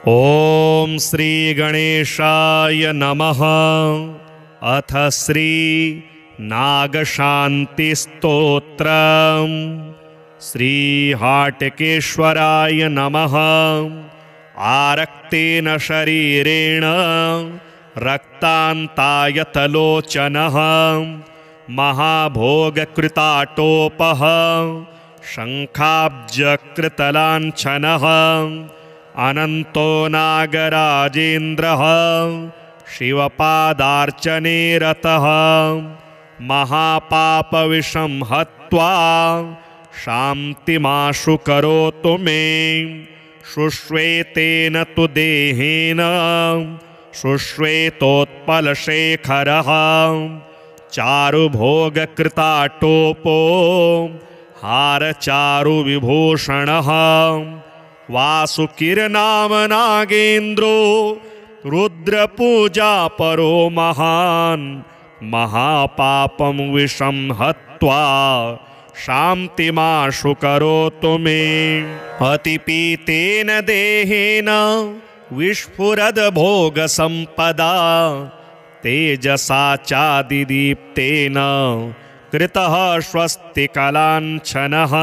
ओम श्री गणेशाय नमः। अथ श्री नागशान्तिस्तोत्रम्। श्री हाटकेश्वराय नमः। आरक्तेन शरीरेण रक्तान्तायतलोचनः महाभोगकृताटोपः शङ्खाब्जकृतलाञ्छनः अनन्तो नागराजेन्द्रः शिवपादार्चने रतः महापापविषं हत्वा शान्तिमाशु करोतु मे। शुश्वेतेन तु देहेन शुश्वेतोत्पलशेखरः चारुभोगकृताटोपो हारचारुविभूषणः वासुकिरनाम नागेन्द्रो रुद्रपूजापरो महान् महापापं विषं हत्वा शान्तिमाशु करोतु मे। अतिपीतेन देहेन विस्फुरद्भोगसम्पदा तेजसा चादिदीप्तेन कृतः स्वस्तिकलाञ्छनः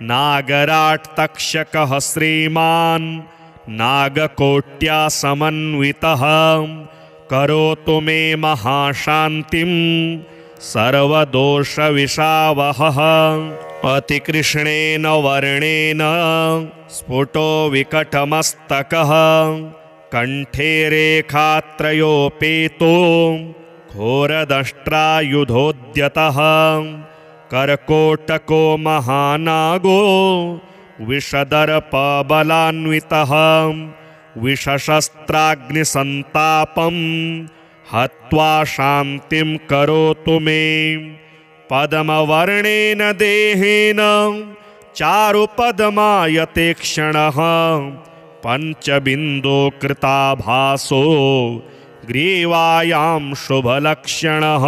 नागराट्तक्षकः श्रीमान् नागकोट्या समन्वितः करोतु मे महाशान्तिं सर्वदोषविशावहः। अतिकृष्णेन वर्णेन स्फुटो विकटमस्तकः कण्ठे रेखात्रयोपेतो घोरदष्ट्रायुधोद्यतः कर्कोटको महानागो विषदर्पबलान्वितः विषशस्त्राग्निसन्तापं हत्वा शान्तिं करोतु मे। पद्मवर्णेन देहेन चारुपद्मायते क्षणः पञ्चबिन्दुकृताभासो ग्रीवायां शुभलक्षणः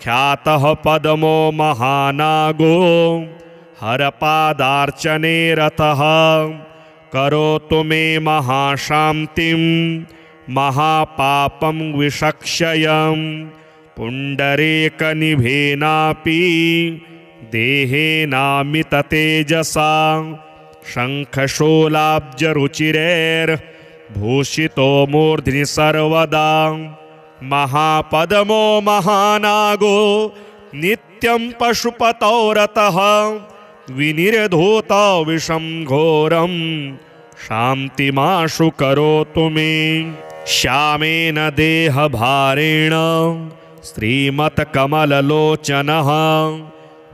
ख्यातः पद्मो महानागो हरपादार्चने रतः करोतु मे महाशान्तिं महापापं विषक्षयं। पुण्डरीकनिभेनापि देहेनामिततेजसा शङ्खशूलाब्जरुचिरैर्भूषितो मूर्ध्नि सर्वदा महापद्मो महानागो नित्यं पशुपतौ रतः विनिर्धूतो विषं घोरं शान्तिमाशु करोतु मे। श्यामेन देहभारेण श्रीमत्कमललोचनः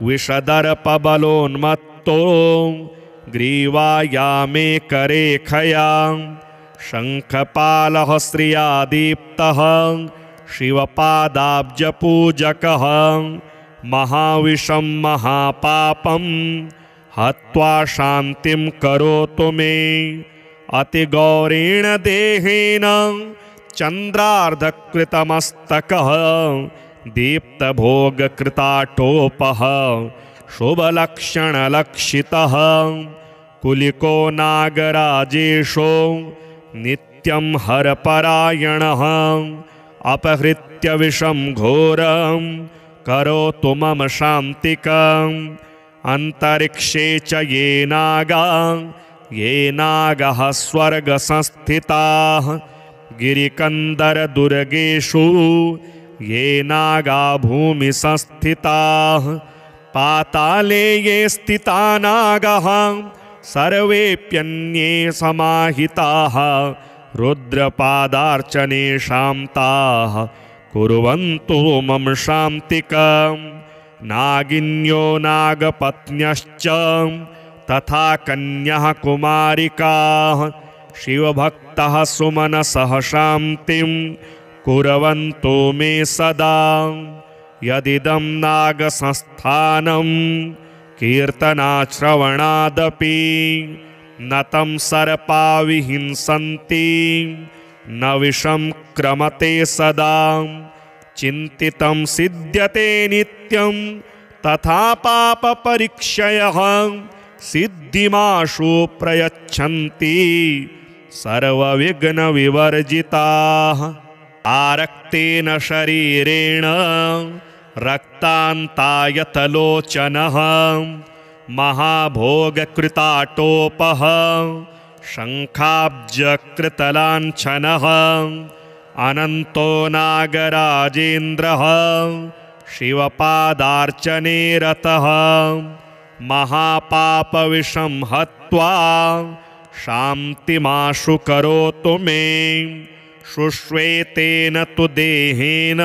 विषदर्पबलोन्मत्तो ग्रीवायामे करेखया शङ्खपालः श्रियादीप्तः शिवपादाब्जपूजकः महाविषं महापापं हत्वा शान्तिं करोतु मे। अतिगौरेण देहेन चन्द्रार्धकृतमस्तकः दीप्तभोगकृताटोपः शुभलक्षणलक्षितः कुलिको नागराजेशो नित्यं हरपरायणः अपहृत्य विषं घोरं करोतु मम शान्तिकम्। अन्तरिक्षे च ये नागाः स्वर्गसंस्थिताः गिरिकन्दरदुर्गेषु ये नागा भूमिसंस्थिताः पाताले ये स्थिता नागाः सर्वेऽप्यन्ये समाहिताः रुद्रपादार्चने शान्ताः कुर्वन्तु मम शान्तिकम्। नागिन्यो नागपत्न्यश्च तथा कन्यः कुमारिकाः शिवभक्तः सुमनसः शान्तिं कुर्वन्तु मे सदा। यदिदं नागसंस्थानं कीर्तनाश्रवणादपि न तं सर्पा विहिंसन्ति न विषं क्रमते सदा। चिन्तितं सिद्ध्यते नित्यं तथा पापपरीक्षयः सिद्धिमाशु प्रयच्छन्ति सर्वविघ्नविवर्जिताः। आरक्तेन शरीरेण रक्तान्तायतलोचनः महाभोगकृताटोपः शङ्खाब्जकृतलाञ्छनः अनन्तो नागराजेन्द्रः शिवपादार्चने रतः महापापविषं हत्वा शान्तिमाशु करोतु मे। शुश्वेतेन तु देहेन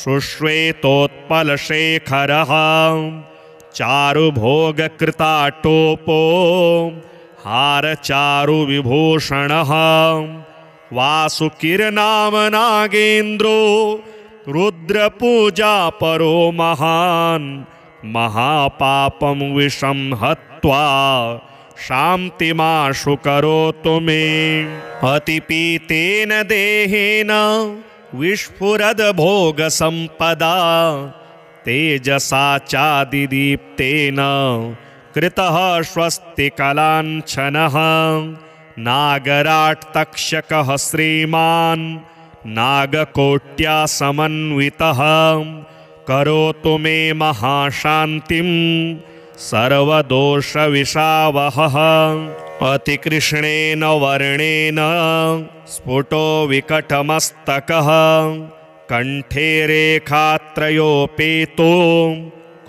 शुश्वेतोत्पलशेखरः चारुभोगकृताटोपो हारचारुविभूषणः वासुकिरनाम नागेन्द्रो रुद्रपूजापरो महान् महापापं विषं हत्वा शान्तिमाशु करोतु मे। अतिपीतेन देहेन विस्फुरद्भोगसम्पदा तेजसा चादिदीप्तेन कृतः स्वस्तिकलाञ्छनः नागराट्तक्षकः श्रीमान् नागकोट्या समन्वितः करोतु मे महाशान्तिं सर्वदोषविशावहः। अतिकृष्णेन वर्णेन स्फुटो विकटमस्तकः कण्ठे रेखात्रयोपेतो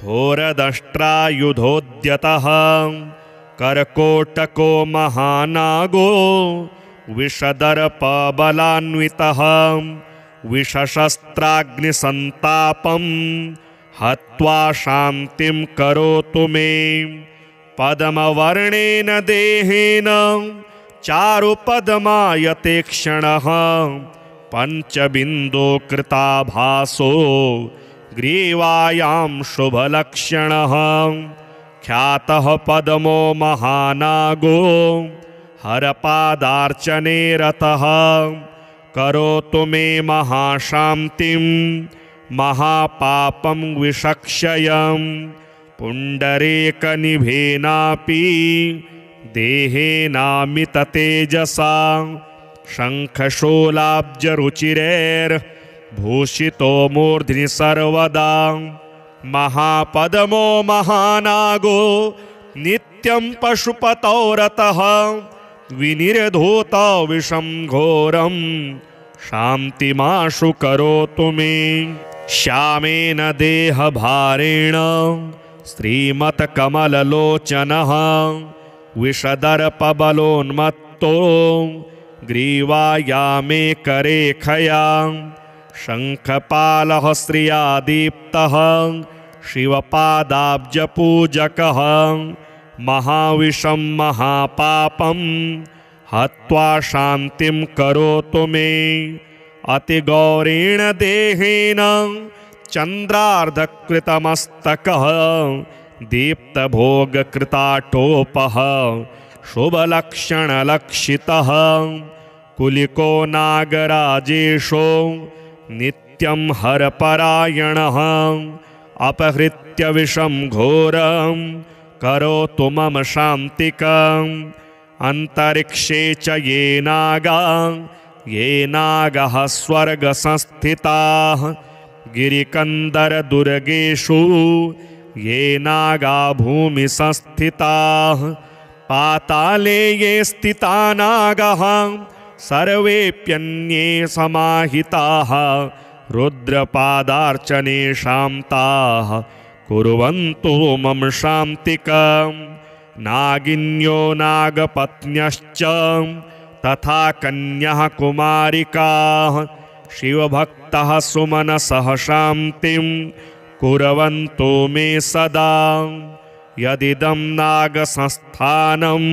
घोरदष्ट्रायुधोद्यतः कर्कोटको महानागो विषदर्पबलान्वितः विषशस्त्राग्निसन्तापं हत्वा शान्तिं करोतु मे। पद्मवर्णेन देहेन चारुपद्मायते क्षणः पञ्चबिन्दुकृताभासो ग्रीवायां शुभलक्षणः ख्यातः पद्मो महानागो हरपादार्चने रतः करोतु मे महाशान्तिं महापापं विषक्षयं पुण्डरीकनिभेनापि देहेनामिततेजसा शङ्खशूलाब्जरुचिरैर्भूषितो मूर्ध्नि सर्वदा महापद्मो महानागो नित्यं पशुपतौ रतः विनिर्धूतो विषं घोरं शान्तिमाशु करोतु मे। श्यामेन देहभारेण श्रीमत्कमललोचनः विषदर्पबलोन्मत्तो ग्रीवायामे करेखया शङ्खपालः श्रियादीप्तः शिवपादाब्जपूजकः महाविषं महापापं हत्वा शान्तिं करोतु मे। अतिगौरेण देहेन चन्द्रार्धकृतमस्तकः दीप्तभोगकृताटोपः शुभलक्षणलक्षितः कुलिको नागराजेशो नित्यं हरपरायणः अपहृत्य विषं घोरं करोतु मम शान्तिकम्। अन्तरिक्षे च ये नागाः स्वर्गसंस्थिताः गिरिकन्दरदुर्गेषु ये नागा भूमिसंस्थिताः पाताले ये स्थिता नागाः सर्वेऽप्यन्ये समाहिताः रुद्रपादार्चने शान्ताः कुर्वन्तु मम शान्तिकम्। नागिन्यो नागपत्न्यश्च तथा कन्यः कुमारिकाः शिवभक्तः सुमनसः शान्तिं कुर्वन्तु मे सदा। यदिदं नागसंस्थानं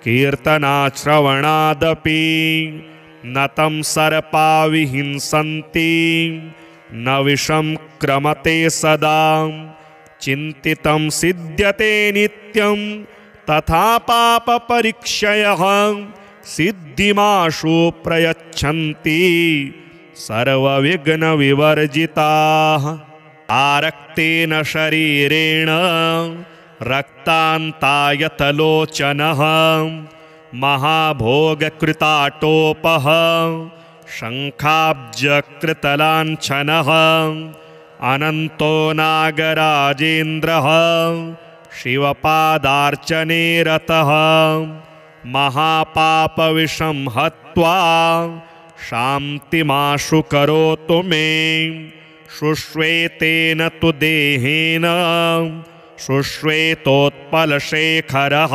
कीर्तनाश्रवणादपि न तं सर्पा विहिंसन्ति न विषं क्रमते सदा। चिन्तितं सिद्ध्यते नित्यं तथा पापपरीक्षयः सिद्धिमाशु प्रयच्छन्ति सर्वविघ्नविवर्जिताः। आरक्तेन शरीरेण रक्तान्तायतलोचनः महाभोगकृताटोपः शङ्खाब्जकृतलाञ्छनः अनन्तो नागराजेन्द्रः शिवपादार्चने रतः महापापविषं हत्वा शान्तिमाशु करोतु मे शुश्वेतेन तु देहेन शुश्वेतोत्पलशेखरः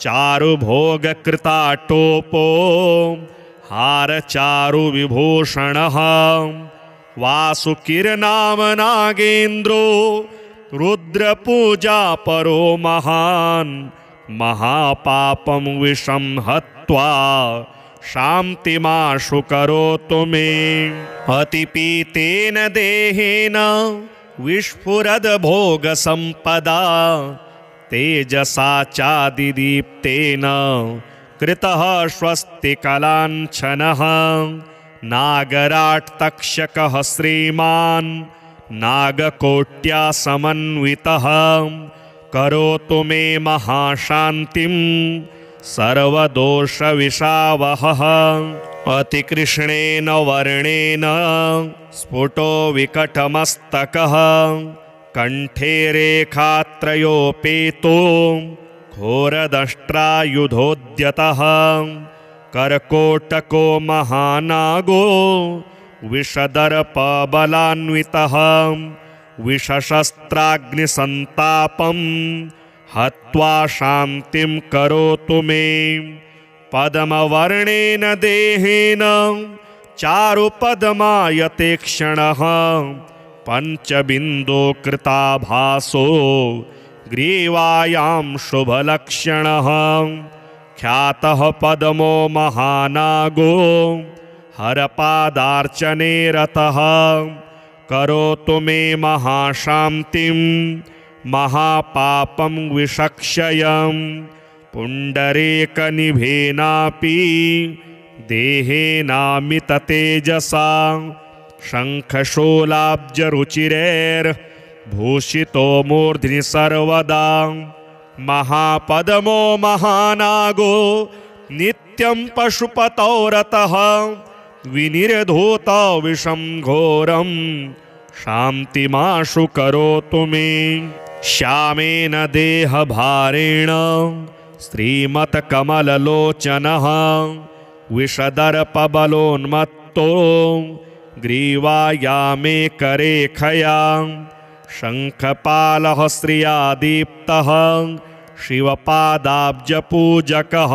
चारुभोगकृताटोपो हारचारुविभूषणः वासुकिरनाम नागेन्द्रो रुद्रपूजापरो महान् महापापं विषं हत्वा शान्तिमाशु करोतु मे अतिपीतेन देहेन विस्फुरद्भोगसम्पदा तेजसा चादिदीप्तेन कृतः स्वस्तिकलाञ्छनः नागराट्तक्षकः श्रीमान् नागकोट्या समन्वितः करोतु मे महाशान्तिं सर्वदोषविशावहः अतिकृष्णेन वर्णेन स्फुटो विकटमस्तकः कण्ठे रेखात्रयोपेतो घोरदष्ट्रायुधोद्यतः कर्कोटको महानागो विषदर्पबलान्वितः विषशस्त्राग्निसन्तापं हत्वा शान्तिं करोतु मे पद्मवर्णेन देहेन चारुपद्मायते क्षणः पञ्चबिन्दुकृताभासो ग्रीवायां शुभलक्षणः ख्यातः पद्मो महानागो हरपादार्चने रतः करोतु मे महाशान्तिं महापापं विषक्षयं पुण्डरीकनिभेनापि देहेनामिततेजसा शङ्खशूलाब्जरुचिरैर्भूषितो मूर्ध्नि सर्वदा महापद्मो महानागो नित्यं पशुपतौ रतः विनिर्धूत विषं घोरं शान्तिमाशु करोतु मे श्यामेन देहभारेण श्रीमत्कमललोचनः विषदर्पबलोन्मत्तो ग्रीवायामे करेखया शङ्खपालः श्रिया दीप्तः शिवपादाब्जपूजकः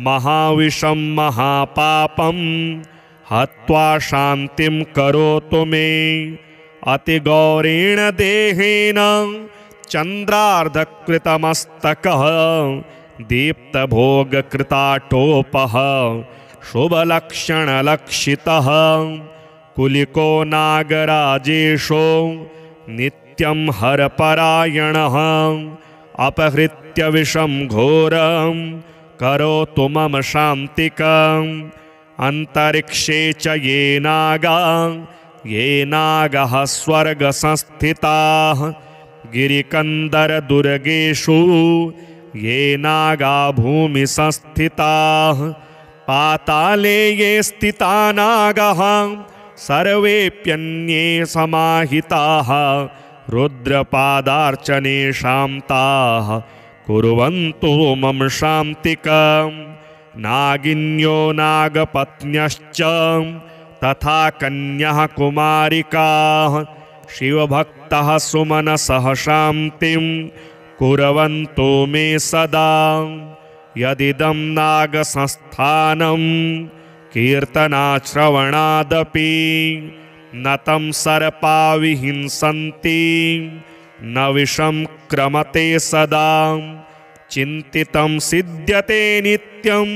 महाविषं महापापं हत्वा शान्तिं करोतु मे अतिगौरेण देहेन चन्द्रार्धकृतमस्तकः दीप्तभोगकृताटोपः शुभलक्षणलक्षितः कुलिको नागराजेशो नित्यं हरपरायणः अपहृत्य विषं घोरं करोतु मम शान्तिकम् अन्तरिक्षे च ये नागः स्वर्गसंस्थिताः गिरिकन्दरदुर्गेषु ये नागा भूमिसंस्थिताः पाताले ये स्थिता नागः सर्वेऽप्यन्ये समाहिताः रुद्रपादार्चने शान्ताः कुर्वन्तु मम शान्तिकम् नागिन्यो नागपत्न्यश्च तथा कन्यः कुमारिकाः शिवभक्तः सुमनसः शान्तिं कुर्वन्तु मे सदा यदिदं नागसंस्थानं कीर्तनाश्रवणादपि न तं सर्पा विहिंसन्ति न विषं क्रमते सदा चिन्तितं सिद्ध्यते नित्यं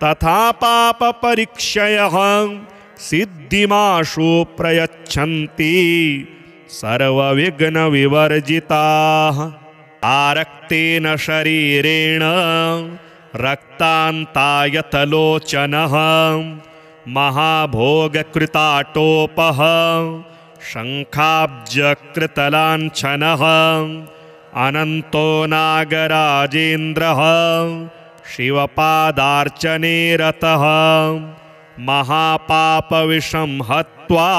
तथा पापपरीक्षयः सिद्धिमाशु प्रयच्छन्ति सर्वविघ्नविवर्जिताः आरक्तेन शरीरेण रक्तान्तायतलोचनः महाभोगकृताटोपः शङ्खाब्जकृतलाञ्छनः अनन्तो नागराजेन्द्रः शिवपादार्चने रतः महापापविषं हत्वा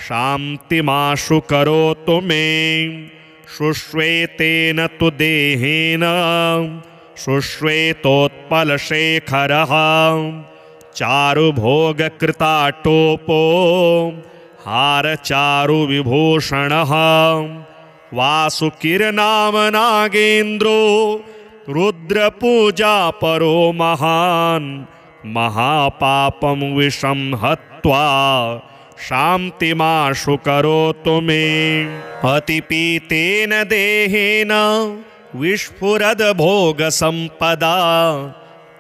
शान्तिमाशु करोतु मे शुश्वेतेन तु देहेन शुश्वेतोत्पलशेखरः चारुभोगकृताटोपो हारचारुविभूषणः वासुकिरनाम नागेन्द्रो रुद्रपूजापरो महान् महापापं विषं हत्वा शान्तिमाशु करोतु मे अतिपीतेन देहेन विस्फुरद भोगसम्पदा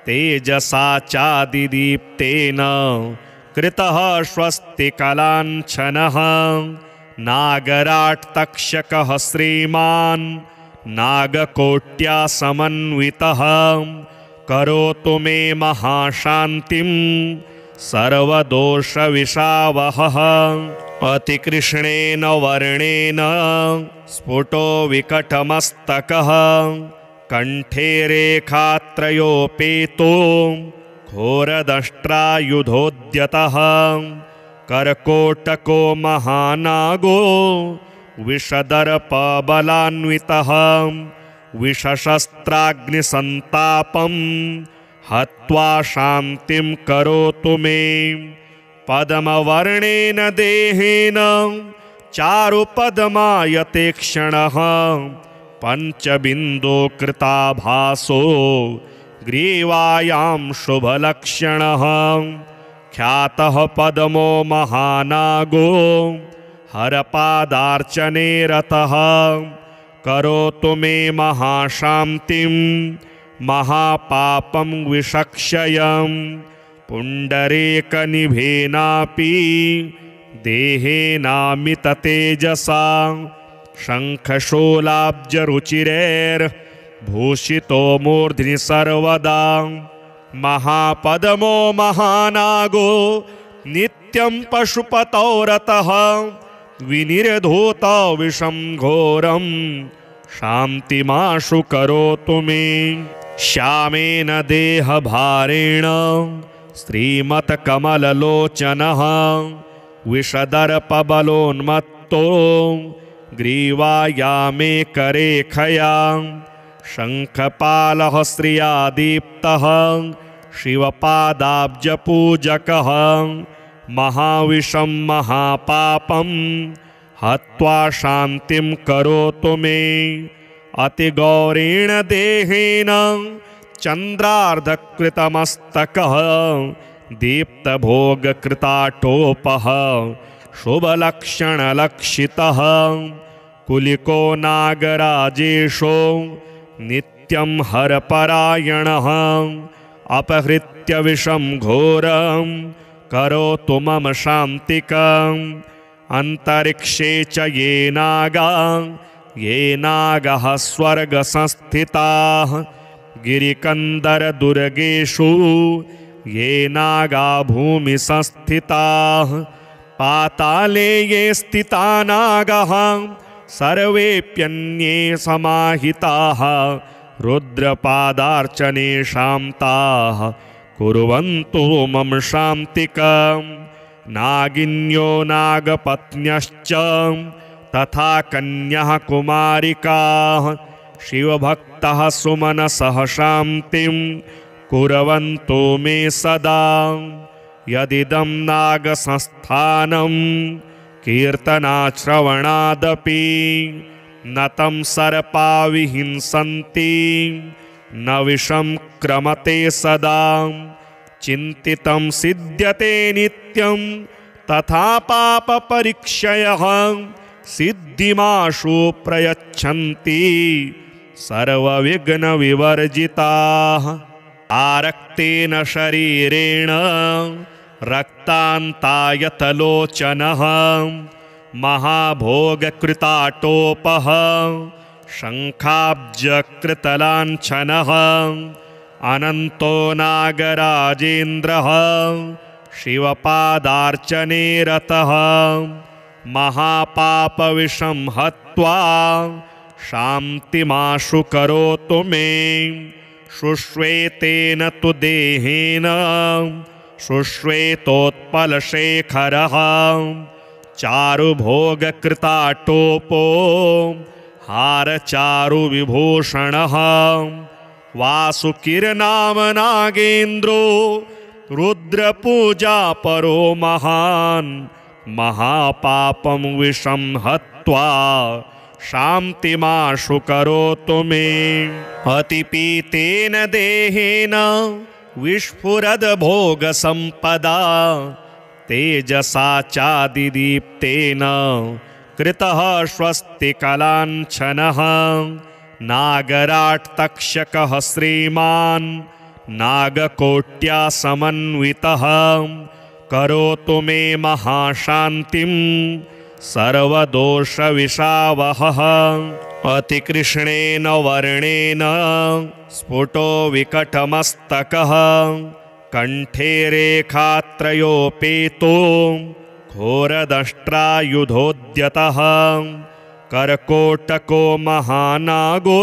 तेजसा चादिदीप्तेन कृतः स्वस्तिकलाञ्छनः नागराट्तक्षकः श्रीमान् नागकोट्या समन्वितः करोतु मे महाशान्तिं सर्वदोषविशावहः अतिकृष्णेन वर्णेन स्फुटो विकटमस्तकः कंठे रेखात्रयोपेतो घोरदष्ट्रायुधोद्यतः कर्कोटको महानागो विषदर्पबलान्वितः विषशस्त्राग्निसन्तापं हत्वा शान्तिं करोतु मे पद्मवर्णेन देहेन चारुपद्मायते क्षणः पञ्चबिन्दुकृताभासो ग्रीवायां शुभलक्षणः ख्यातः पद्मो महानागो हरपादार्चने रतः करोतु मे महाशान्तिं महापापं विषक्षयं पुण्डरीकनिभेनापि देहेनामिततेजसा शङ्खशूलाब्जरुचिरैर्भूषितो मूर्ध्नि सर्वदा महापद्मो महानागो नित्यं पशुपतौ रतः विनिर्धूतो विषं घोरं शान्तिमाशु करोतु मे श्यामेन देहभारेण श्रीमत्कमललोचनः विषदर्पबलोन्मत्तो ग्रीवायामे करेखया शङ्खपालः श्रिया दीप्तः शिवपादाब्जपूजकः महाविषं महापापं हत्वा शान्तिं करोतु मे अतिगौरेण देहेन चन्द्रार्धकृतमस्तकः दीप्तभोगकृताटोपः शुभलक्षणलक्षितः कुलिको नागराजेशो नित्यं हरपरायणः अपहृत्य विषं घोरं करोतु मम शान्तिकम् अन्तरिक्षे च ये नागाः स्वर्गसंस्थिताः गिरिकन्दरदुर्गेषु ये नागा भूमिसंस्थिताः पाताले ये स्थिता नागाः सर्वेऽप्यन्ये समाहिताः रुद्रपादार्चने शान्ताः कुर्वन्तु मम शान्तिकम् नागिन्यो नागपत्न्यश्च तथा कन्यः कुमारिकाः शिवभक्तः सुमनसः शान्तिं कुर्वन्तु मे सदा यदिदं नागसंस्थानं कीर्तनाश्रवणादपि न तं सर्पा विहिंसन्ति न विषं क्रमते सदा चिन्तितं सिद्ध्यते नित्यं तथा पापपरीक्षयः सिद्धिमाशु प्रयच्छन्ति सर्वविघ्नविवर्जिताः आरक्तेन शरीरेण रक्तान्तायतलोचनः महाभोगकृताटोपः शङ्खाब्जकृतलाञ्छनः अनन्तो नागराजेन्द्रः शिवपादार्चने रतः महापापविषं हत्वा शान्तिमाशु करोतु मे शुष्वेतेन तु देहेन शुष्वेतोत्पलशेखरः चारुभोगकृताटोपो हारचारुविभूषणः वासुकिरनाम नागेन्द्रो रुद्रपूजापरो महान् महापापं विषं हत्वा शान्तिमाशु करोतु मे। अतिपीतेन देहेन विस्फुरद्भोगसम्पदा तेजसा चादिदीप्तेन कृतः स्वस्तिकलाञ्छनः नागराट्तक्षकः श्रीमान् नागकोट्या समन्वितः करोतु मे महाशान्तिं सर्वदोषविशावहः। अतिकृष्णेन वर्णेन स्फुटो विकटमस्तकः कण्ठे रेखात्रयोपेतो घोरदष्ट्रायुधोद्यतः कर्कोटको महानागो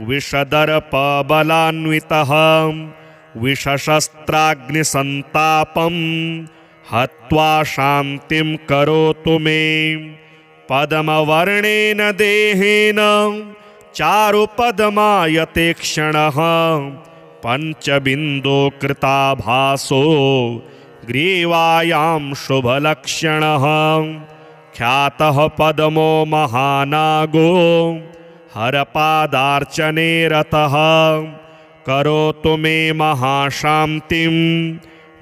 विषदर्पबलान्वितः विषशस्त्राग्निसन्तापं हत्वा शान्तिं करोतु मे। पद्मवर्णेन देहेन चारुपद्मायते क्षणः पञ्चबिन्दुकृताभासो ग्रीवायां शुभलक्षणः ख्यातः पद्मो महानागो हरपादार्चने रतः करोतु मे महाशान्तिं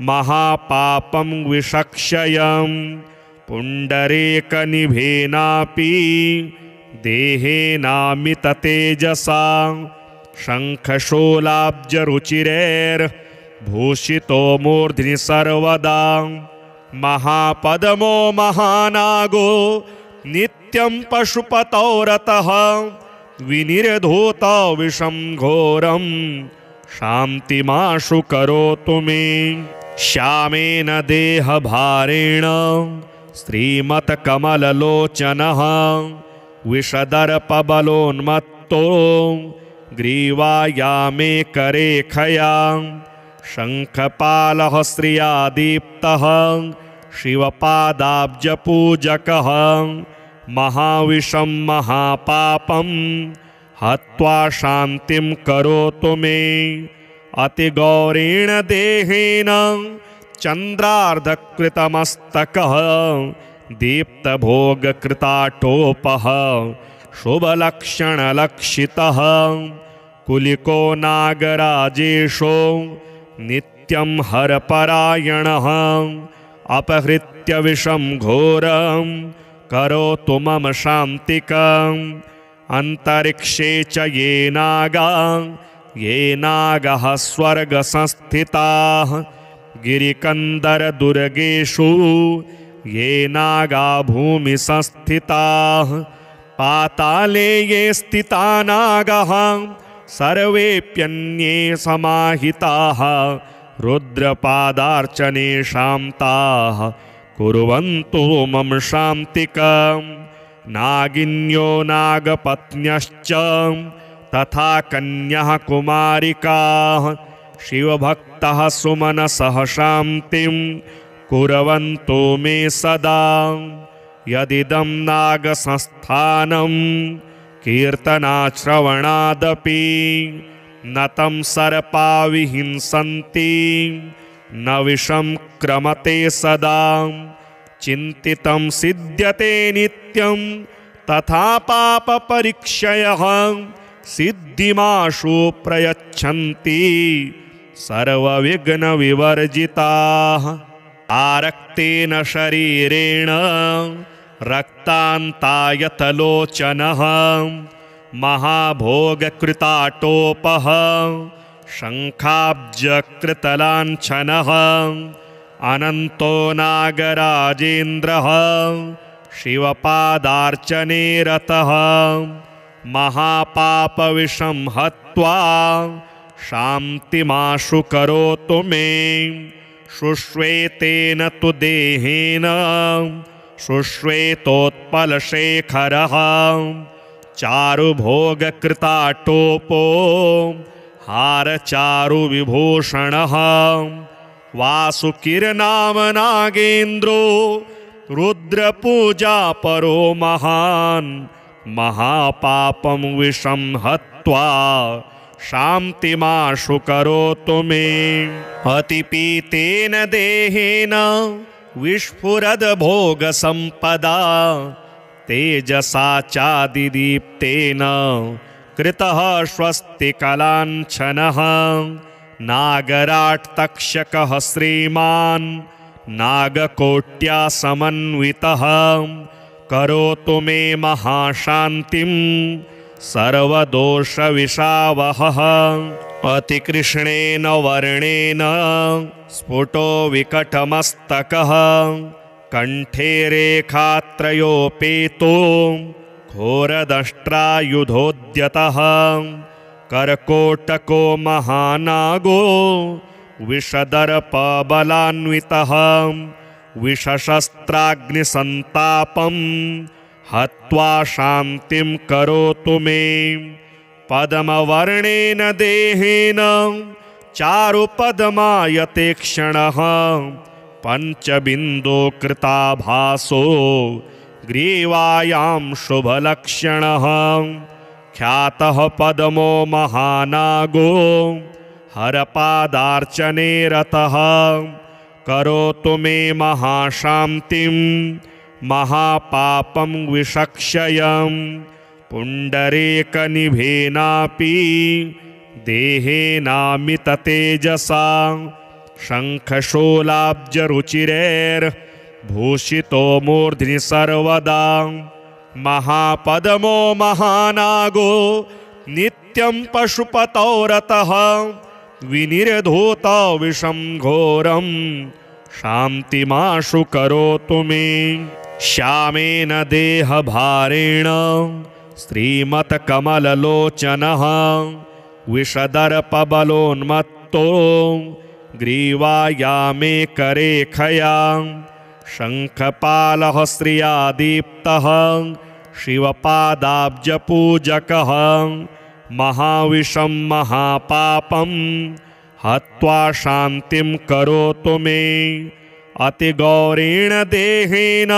महापापं विषक्षयं पुण्डरीकनिभेनापि देहेनामिततेजसा शङ्खशूलाब्जरुचिरैर्भूषितो मूर्ध्नि सर्वदा महापद्मो महानागो नित्यं पशुपतौ रतः विनिर्धूतो विषं घोरं शान्तिमाशु करोतु मे। श्यामेन देहभारेण श्रीमत्कमललोचनः विषदर्पबलोन्मत्तो ग्रीवायामे करेखया शङ्खपालः श्रिया दीप्तः शिवपादाब्जपूजकः महाविषं महापापं हत्वा शान्तिं करोतु मे। अतिगौरेण देहेन चन्द्रार्धकृतमस्तकः दीप्तभोगकृताटोपः शुभलक्षणलक्षितः कुलिको नागराजेशो नित्यं हरपरायणः अपहृत्य विषं घोरं करोतु मम शान्तिकम्। अन्तरिक्षे च ये नागाः स्वर्गसंस्थिताः गिरिकन्दरदुर्गेषु ये नागा भूमिसंस्थिताः पाताले ये स्थिता नागाः सर्वेऽप्यन्ये समाहिताः रुद्रपादार्चने शान्ताः कुर्वन्तु मम शान्तिकम्। नागिन्यो नागपत्न्यश्च तथा कन्यः कुमारिकाः शिवभक्तः सुमनसः शान्तिं कुर्वन्तु मे सदा। यदिदं नागसंस्थानं कीर्तनाश्रवणादपि न तं सर्पा विहिंसन्ति न विषं क्रमते सदा। चिन्तितं सिद्ध्यते नित्यं तथा पापपरीक्षयः सिद्धिमाशु प्रयच्छन्ति सर्वविघ्नविवर्जिताः। आरक्तेन शरीरेण रक्तान्तायतलोचनः महाभोगकृताटोपः शङ्खाब्जकृतलाञ्छनः अनन्तो नागराजेन्द्रः शिवपादार्चने रतः महापापविषं हत्वा शान्तिमाशु करोतु मे। शुष्वेतेन तु देहेन शुष्वेतोत्पलशेखरः चारुभोगकृताटोपो हारचारुविभूषणः वासुकिरनाम नागेन्द्रो रुद्रपूजा परो महान् महापापं विषं हत्वा शान्तिमाशु करोतु मे। अतिपीतेन देहेन विस्फुरद्भोगसम्पदा तेजसा चादिदीप्तेन कृतः स्वस्तिकलाञ्छनः नागराट्तक्षकः श्रीमान् नागकोट्या समन्वितः करोतु मे महाशान्तिं सर्वदोषविशावहः। अतिकृष्णेन वर्णेन स्फुटो विकटमस्तकः कंठे रेखात्रयोपेतो घोरदष्ट्रायुधोद्यतः कर्कोटको महानागो विषदर्पबलान्वितः विषशस्त्राग्निसन्तापं हत्वा शान्तिं करोतु मे। पद्मवर्णेन देहेन चारुपद्मायते क्षणः पंचबिन्दो कृताभासो ग्रीवायां शुभलक्षणः ख्यातः पद्मो महानागो हरपादार्चने रतः करोतु मे महाशान्तिं महापापं विषक्षयं पुण्डरीकनिभेनापि देहेनामिततेजसा शङ्खशूलाब्जरुचिरैर्भूषितो मूर्ध्नि सर्वदा महापद्मो महानागो नित्यं पशुपतौ रतः विनिर्धूत विषं घोरं शान्तिमाशु करोतु मे। श्यामेन देहभारेण श्रीमत्कमललोचनः विषदर्पबलोन्मत्तो ग्रीवायामे करेखया शङ्खपालः श्रिया दीप्तः शिवपादाब्जपूजकः महाविषं महापापं हत्वा शान्तिं करोतु मे। अतिगौरेण देहेन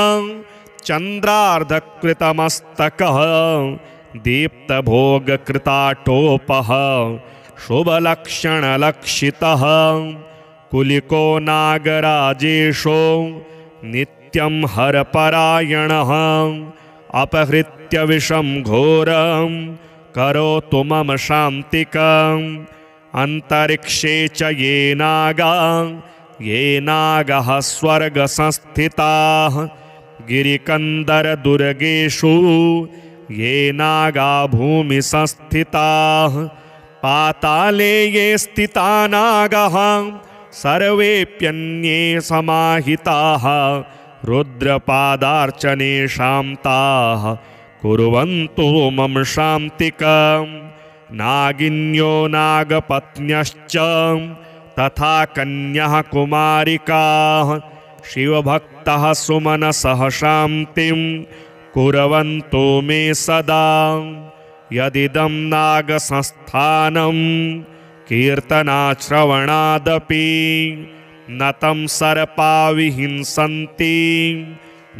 चन्द्रार्धकृतमस्तकः दीप्तभोगकृताटोपः शुभलक्षणलक्षितः कुलिको नागराजेशो नित्यं हरपरायणः अपहृत्य विषं घोरं करोतु मम शान्तिकम्। अन्तरिक्षे च ये नागाः स्वर्गसंस्थिताः गिरिकन्दरदुर्गेषु ये नागा भूमिसंस्थिताः पाताले ये स्थिता नागाः सर्वेऽप्यन्ये समाहिताः रुद्रपादार्चने शान्ताः कुर्वन्तु मम शान्तिकम्। नागिन्यो नागपत्न्यश्च तथा कन्यः कुमारिकाः शिवभक्तः सुमनसः शान्तिं कुर्वन्तु मे सदा। यदिदं नागसंस्थानं कीर्तनाश्रवणादपि न तं सर्पा विहिंसन्ति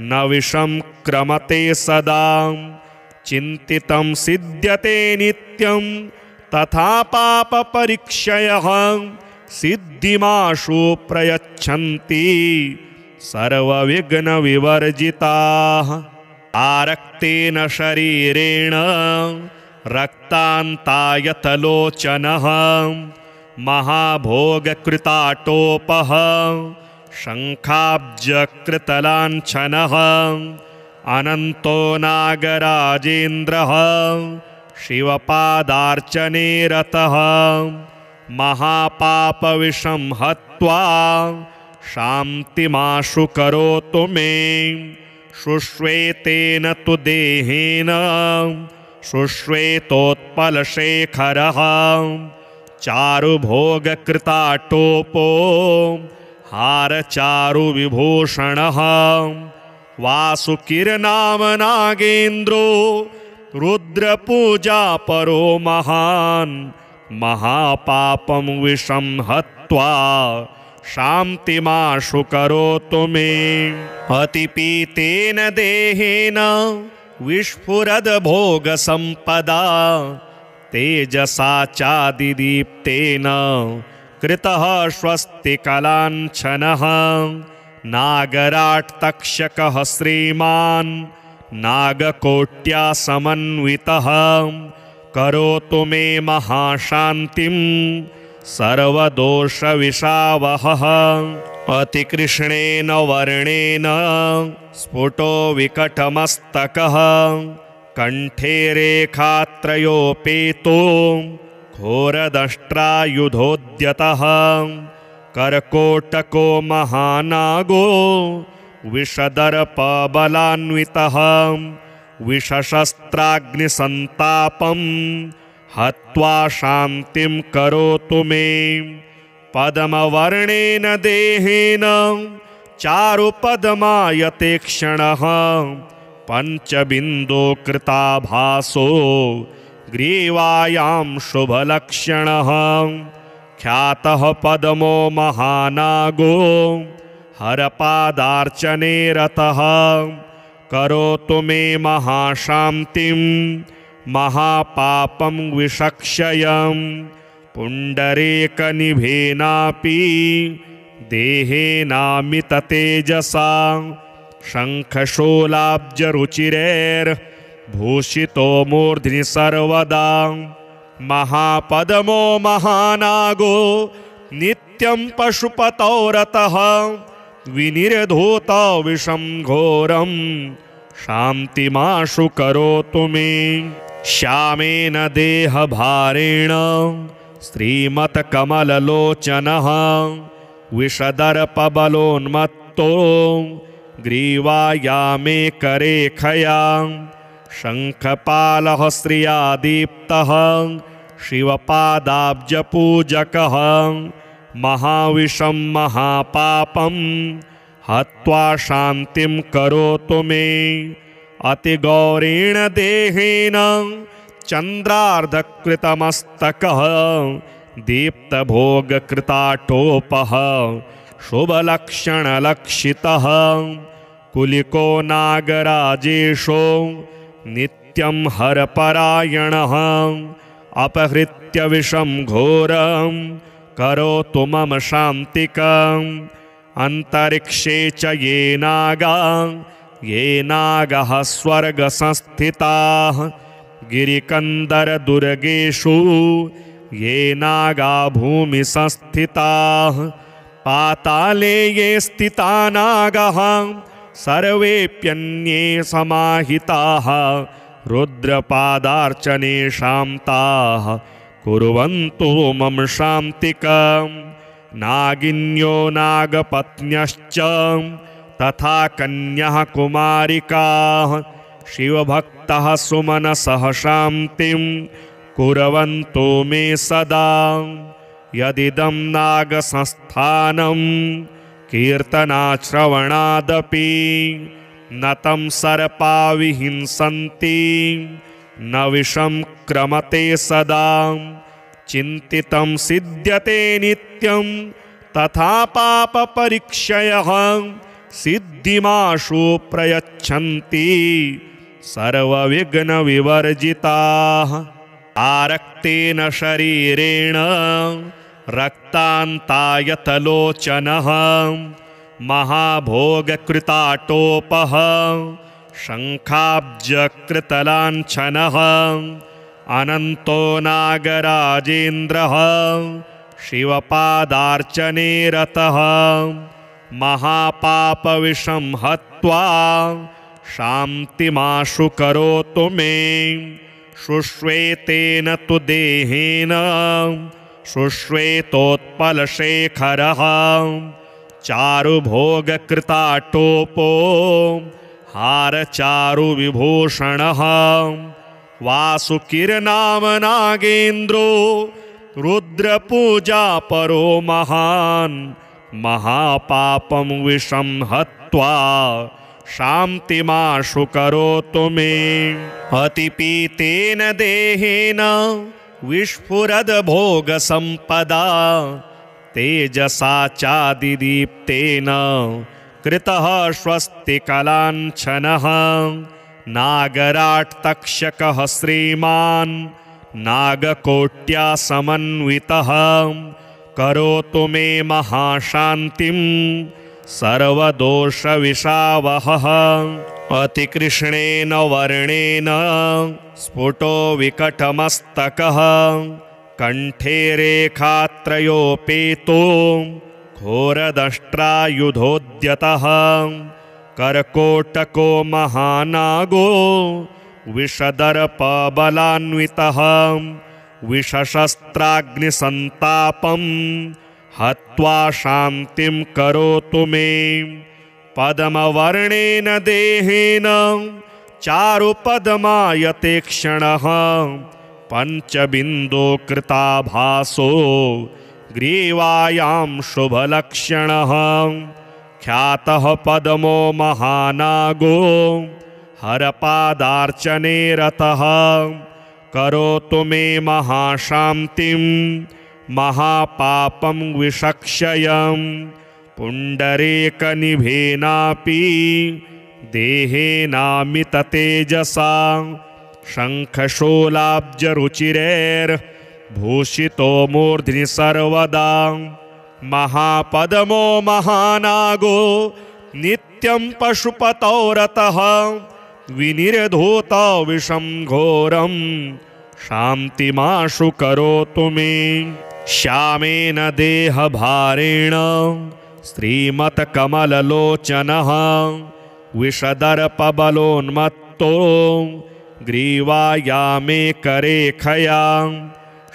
न विषं क्रमते सदा। चिन्तितं सिद्ध्यते नित्यं तथा पापपरीक्षयः सिद्धिमाशु प्रयच्छन्ति सर्वविघ्नविवर्जिताः। आरक्तेन शरीरेण रक्तान्तायतलोचनः महाभोगकृताटोपः शङ्खाब्जकृतलाञ्छनः अनन्तो नागराजेन्द्रः शिवपादार्चने रतः महापापविषं हत्वा शान्तिमाशु करोतु मे। शुश्वेतेन तु देहेन शुश्वेतोत्पलशेखरः चारुभोगकृताटोपो हारचारुविभूषणः वासुकिरनाम नागेन्द्रो रुद्रपूजा परो महान् महापापं विषं हत्वा शान्तिमाशु करोतु मे। अतिपीतेन देहेन विस्फुरद भोगसम्पदा तेजसा चादिदीप्तेन कृतः स्वस्तिकलाञ्छनः। नागराट् तक्षकः श्रीमान् नागकोट्या समन्वितः करोतु मे महाशान्तिं सर्वदोषविशावहः। अतिकृष्णेन वर्णेन स्फुटो विकटमस्तकः कण्ठे रेखात्रयोपेतो घोरदष्ट्रायुधोद्यतः कर्कोटको महानागो विषदर्पबलान्वितः विषशस्त्राग्निसन्तापं हत्वा शान्तिं करोतु मे। पद्मवर्णेन देहेन चारुपद्मायते क्षणः पञ्चबिन्दो कृताभासो ग्रीवायां शुभलक्षणः। ख्यातः पद्मो महानागो हरपादार्चने रतः करोतु मे महाशान्तिं महापापं विषक्षयम्। पुण्डरीकनिभेनापि देहेनामिततेजसा शङ्खशूलाब्जरुचिरैर्भूषितो मूर्ध्नि सर्वदा। महापद्मो महानागो नित्यं पशुपतौ रतः विनिर्धूत विषं घोरं शान्तिमाशु करोतु मे। श्यामेन देहभारेण श्रीमत्कमललोचनः विषदर्पबलोन्मत्तो ग्रीवायामेकरेखया शङ्खपालः श्रिया दीप्तः शिवपादाब्जपूजकः महाविषं महापापं हत्वा शान्तिं करोतु मे। अतिगौरेण देहेन चन्द्रार्धकृतमस्तकः दीप्तभोगकृताटोपः शुभलक्षणलक्षितः कुलिको नागराजेशो नित्यं हरपरायणः अपहृत्य विषं घोरं करोतु मम शान्तिकम्। अन्तरिक्षे च ये नागः स्वर्गसंस्थिताः गिरिकन्दरदुर्गेषु ये नागा भूमिसंस्थिताः पाताले ये स्थिता नागाः सर्वेऽप्यन्ये समाहिताः रुद्रपादार्चने शान्ताः कुर्वन्तु मम शान्तिकम्। नागिन्यो नागपत्न्यश्च तथा कन्यः कुमारिकाः शिवभक्तः सुमनसः शान्तिं कुर्वन्तु मे सदा। यदिदं नागसंस्थानं कीर्तनाश्रवणादपि न तं सर्पा विहिंसन्ति न विषं क्रमते सदा। चिन्तितं सिद्ध्यते नित्यं तथा पापपरीक्षयः सिद्धिमाशु प्रयच्छन्ति सर्वविघ्नविवर्जिताः। आरक्तेन शरीरेण रक्तान्तायतलोचनः महाभोगकृताटोपः शङ्खाब्जकृतलाञ्छनः अनन्तो नागराजेन्द्रः शिवपादार्चने रतः महापापविषं हत्वा शान्तिमाशु करोतु मे। शुश्वेतेन तु देहेन शुश्वेतोत्पलशेखरः चारुभोगकृताटोपो हारचारुविभूषणः वासुकिरनाम नागेन्द्रो रुद्रपूजापरो महान् महापापं विषं हत्वा शान्तिमाशु करोतु मे। अतिपीतेन देहेन विस्फुरद्भोगसम्पदा तेजसा चादिदीप्तेन कृतः स्वस्तिकलाञ्छनः नागराट्तक्षकः श्रीमान् नागकोट्या समन्वितः करोतु मे महाशान्तिं सर्वदोषविशावहः अतिकृष्णेन वर्णेन स्फुटो विकटमस्तकः कंठे रेखात्रयोपेतो घोरदष्ट्रायुधोद्यतः कर्कोटको महानागो विषदर्पबलान्वितः विषशस्त्राग्निसन्तापं हत्वा शान्तिं करोतु मे पद्मवर्णेन देहेन चारुपद्मायते क्षणः पंचबिन्दो कृताभासो ग्रीवायां शुभलक्षणः ख्यातः पद्मो महानागो हरपादार्चने रतः करोतु मे महाशान्तिं महापापं विषक्षयं पुण्डरीकनिभेनापि देहेनामिततेजसा शङ्खशूलाब्जरुचिरैर्भूषितो मूर्ध्नि सर्वदा महापद्मो महानागो नित्यं पशुपतौ रतः विनिर्धूतो विषं घोरं शान्तिमाशु करोतु मे श्यामेन देहभारेण श्रीमत्कमललोचनः विषदर्पबलोन्मत्तो ग्रीवायामे करेखया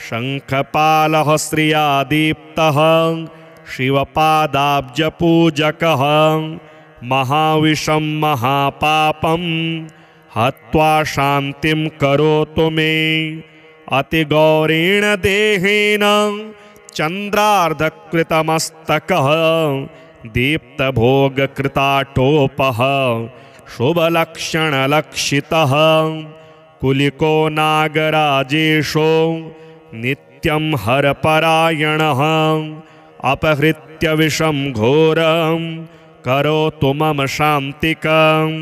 शङ्खपालः श्रिया दीप्तः शिवपादाब्जपूजकः महाविषं महापापं हत्वा शान्तिं करोतु मे अतिगौरेण देहेन चन्द्रार्धकृतमस्तकः दीप्तभोगकृताटोपः शुभलक्षणलक्षितः कुलिको नागराजेशो नित्यं हरपरायणः अपहृत्य विषं घोरं करोतु मम शान्तिकम्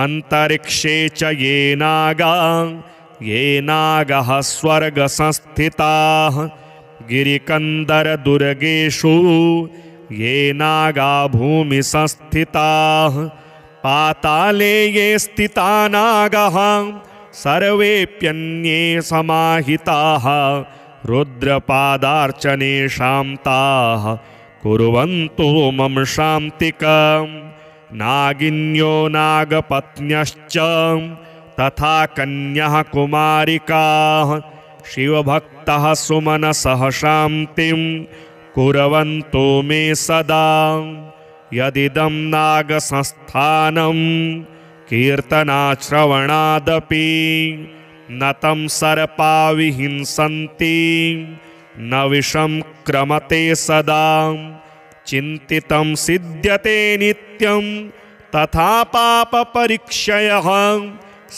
अन्तरिक्षे च ये नागाः स्वर्गसंस्थिताः गिरिकन्दरदुर्गेषु ये नागा भूमिसंस्थिताः पाताले ये स्थिता नागाः सर्वेऽप्यन्ये समाहिताः रुद्रपादार्चने शान्ताः कुर्वन्तु मम शान्तिकम् नागिन्यो नागपत्न्यश्च तथा कन्यः कुमारिकाः शिवभक्तः सुमनसः शान्तिं कुर्वन्तु मे सदा यदिदं नागसंस्थानं कीर्तनाश्रवणादपि न तं सर्पा विहिंसन्ति न विषं क्रमते सदा चिन्तितं सिद्ध्यते नित्यं तथा पापपरीक्षयः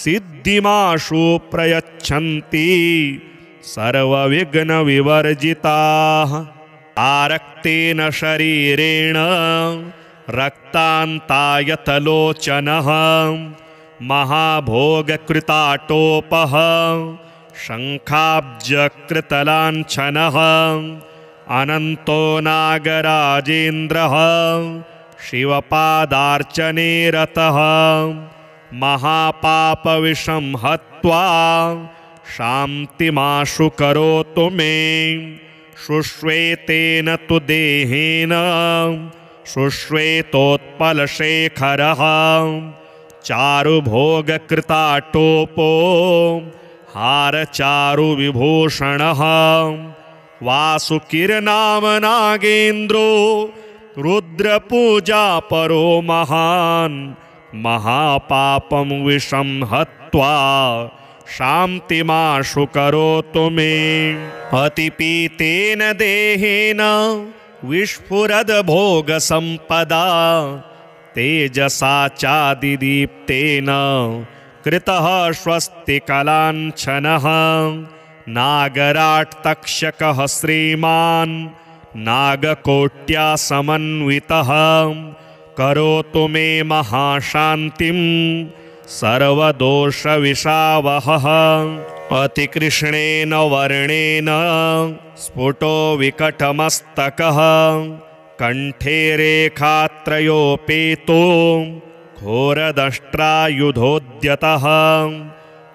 सिद्धिमाशु प्रयच्छन्ति सर्वविघ्नविवर्जिताः आरक्तेन शरीरेण रक्तान्तायतलोचनः महाभोगकृताटोपः शङ्खाब्जकृतलाञ्छनः अनन्तो नागराजेन्द्रः शिवपादार्चने रतः महापापविषं हत्वा शान्तिमाशु करोतु मे शुश्वेतेन तु देहेन शुश्वेतोत्पलशेखरः चारुभोगकृताटोपो हारचारुविभूषणः वासुकिरनाम नागेन्द्रो रुद्रपूजापरो महान् महापापं विषं हत्वा शान्तिमाशु करोतु मे अतिपीतेन देहेन विस्फुरद्भोगसम्पदा तेजसा चादिदीप्तेन कृतः स्वस्तिकलाञ्छनः नागराट्तक्षकः श्रीमान् नागकोट्या समन्वितः करोतु मे महाशान्तिं सर्वदोषविशावहः। अतिकृष्णेन वर्णेन स्फुटो विकटमस्तकः कण्ठे रेखात्रयोपेतो घोरदष्ट्रायुधोद्यतः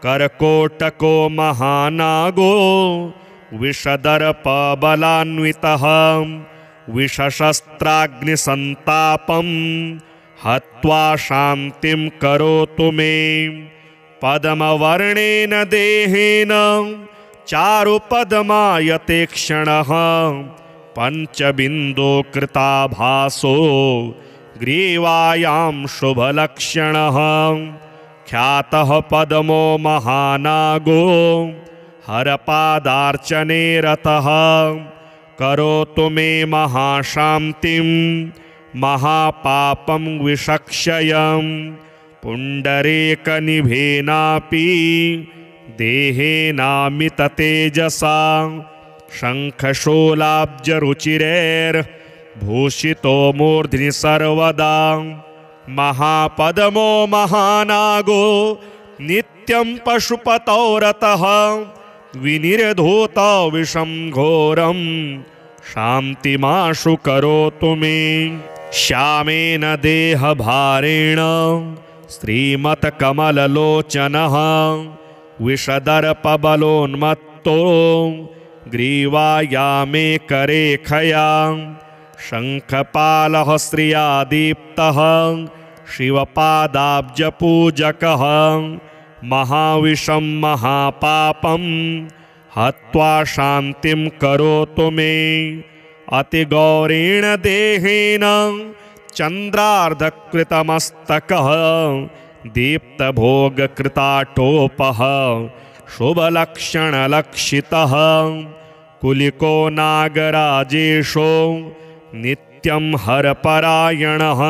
कर्कोटको महानागो विषदर्पबलान्वितः विषशस्त्राग्निसन्तापं हत्वा शान्तिं करोतु मे। पद्मवर्णेन देहेन चारुपद्मायते क्षणः पञ्चबिन्दुकृताभासो ग्रीवायां शुभलक्षणः ख्यातः पद्मो महानागो हरपादार्चने रतः करोतु मे महाशान्तिं महापापं विषक्षयं पुण्डरीकनिभेनापि देहेनामिततेजसा शङ्खशूलाब्जरुचिरैर्भूषितो मूर्ध्नि सर्वदा महापद्मो महानागो नित्यं पशुपतौ रतः विनिर्धूतो विषं घोरं शान्तिमाशु करोतु मे। श्यामेन देहभारेण श्रीमत्कमललोचनः विषदर्पबलोन्मत्तो ग्रीवायामे करेखया शङ्खपालः श्रिया दीप्तः शिवपादाब्जपूजकः महाविषं महापापं हत्वा शान्तिं करोतु मे। अतिगौरेण देहेन चन्द्रार्धकृतमस्तकः दीप्तभोगकृताटोपः शुभलक्षणलक्षितः कुलिको नागराजेशो नित्यं हरपरायणः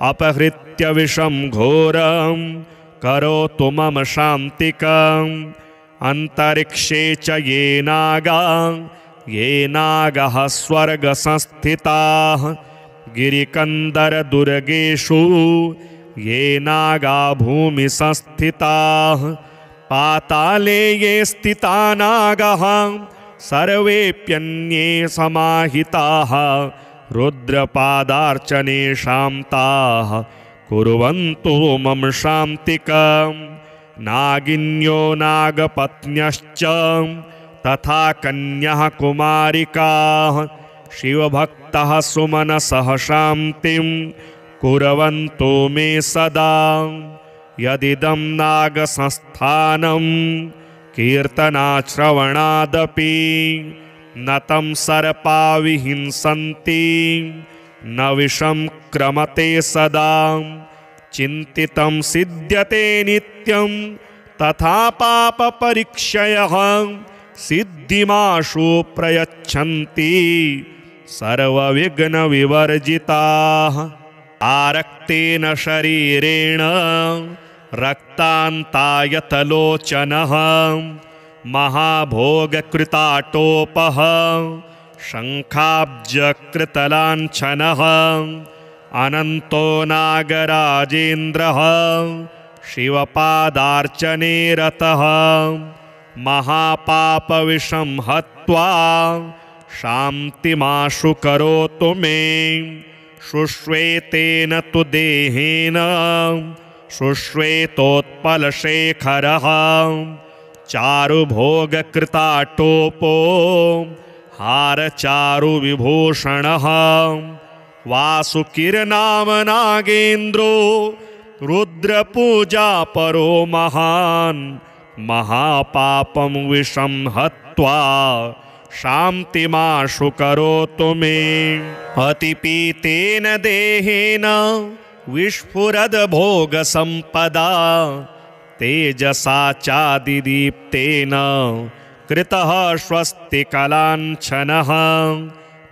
अपहृत्य विषं घोरं करोतु मम शान्तिकम्। अन्तरिक्षे च ये नागाः स्वर्गसंस्थिताः गिरिकन्दरदुर्गेषु ये नागा भूमिसंस्थिताः पाताले ये स्थिता नागाः सर्वेऽप्यन्ये समाहिताः रुद्रपादार्चने शान्ताः कुर्वन्तु मम शान्तिकम्। नागिन्यो नागपत्न्यश्च तथा कन्यः कुमारिकाः शिवभक्तः सुमनसः शान्तिं कुर्वन्तु मे सदा। यदिदं नागसंस्थानं कीर्तनाश्रवणादपि न तं सर्पा विहिंसन्ति न विषं क्रमते सदा। चिन्तितं सिद्ध्यते नित्यं तथा पापपरीक्षयः सिद्धिमाशु प्रयच्छन्ति सर्वविघ्नविवर्जिताः। आरक्तेन शरीरेण रक्तान्तायतलोचनः महाभोगकृताटोपः शङ्खाब्जकृतलाञ्छनः अनन्तो नागराजेन्द्रः शिवपादार्चने रतः महापापविषं हत्वा शान्तिमाशु करोतु मे। शुश्वेतेन तु देहेन शुश्वेतोत्पलशेखरः चारुभोगकृताटोपो हारचारुविभूषणः वासुकिरनाम नागेन्द्रो रुद्रपूजा परो महान् महापापं विषं हत्वा शान्तिमाशु करोतु मे। अतिपीतेन देहेन विस्फुरद्भोगसम्पदा तेजसा चादिदीप्तेन कृतः स्वस्तिकलाञ्छनः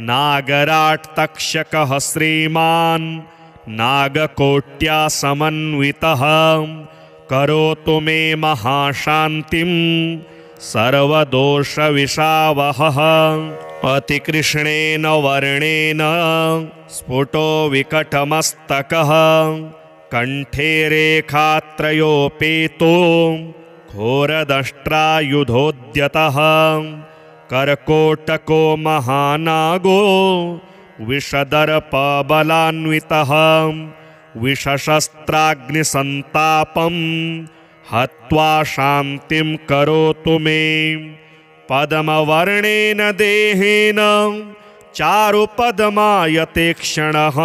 नागराट्तक्षकः श्रीमान् नागकोट्या समन्वितः करोतु मे महाशान्तिं सर्वदोषविषावहः अतिकृष्णेन वर्णेन स्फुटो विकटमस्तकः कंठे रेखात्रयोपेतो घोरदष्ट्रायुधोद्यतः कर्कोटको महानागो विषदर्पबलान्वितः विषशस्त्राग्निसन्तापं हत्वा शान्तिं करोतु मे पद्मवर्णेन देहेन चारुपद्मायते क्षणः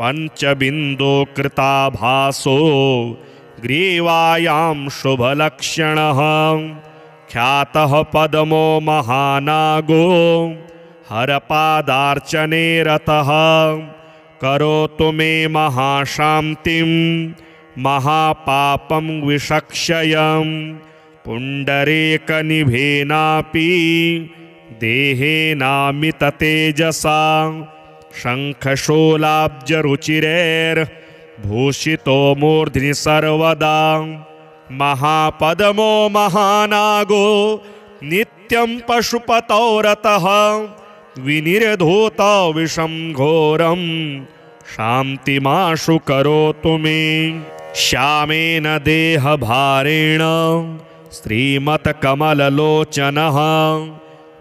पंचबिन्दो कृताभासो ग्रीवायां शुभलक्षणः ख्यातः पद्मो महानागो हरपादार्चने रतः करोतु मे महाशान्तिं महापापं विषक्षयं पुण्डरीकनिभेनापि देहेनामिततेजसा शङ्खशूलाब्जरुचिरैर्भूषितो मूर्ध्नि सर्वदा महापद्मो महानागो नित्यं पशुपतौ रतः विनिर्धूत विषं घोरं शान्तिमाशु करोतु मे श्यामेन देहभारेण श्रीमत्कमललोचनः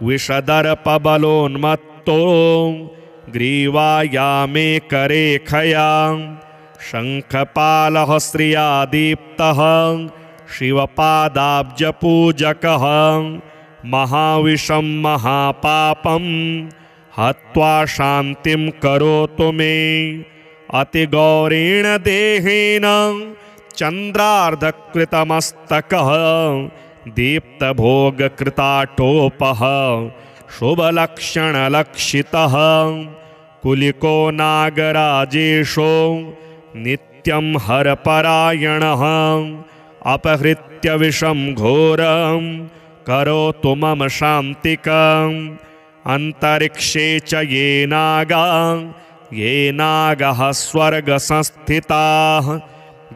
विषदर्पबलोन्मत्तो ग्रीवायामे करेखया शङ्खपालः श्रिया दीप्तः शिवपादाब्जपूजकः महाविषं महापापं हत्वा शान्तिं करोतु मे अतिगौरेण देहेन चन्द्रार्धकृतमस्तकः दीप्तभोगकृताटोपः शुभलक्षणलक्षितः कुलिको नागराजेशो नित्यं हरपरायणः अपहृत्य विषं घोरं करोतु मम शान्तिकम् अन्तरिक्षे च ये नागाः स्वर्गसंस्थिताः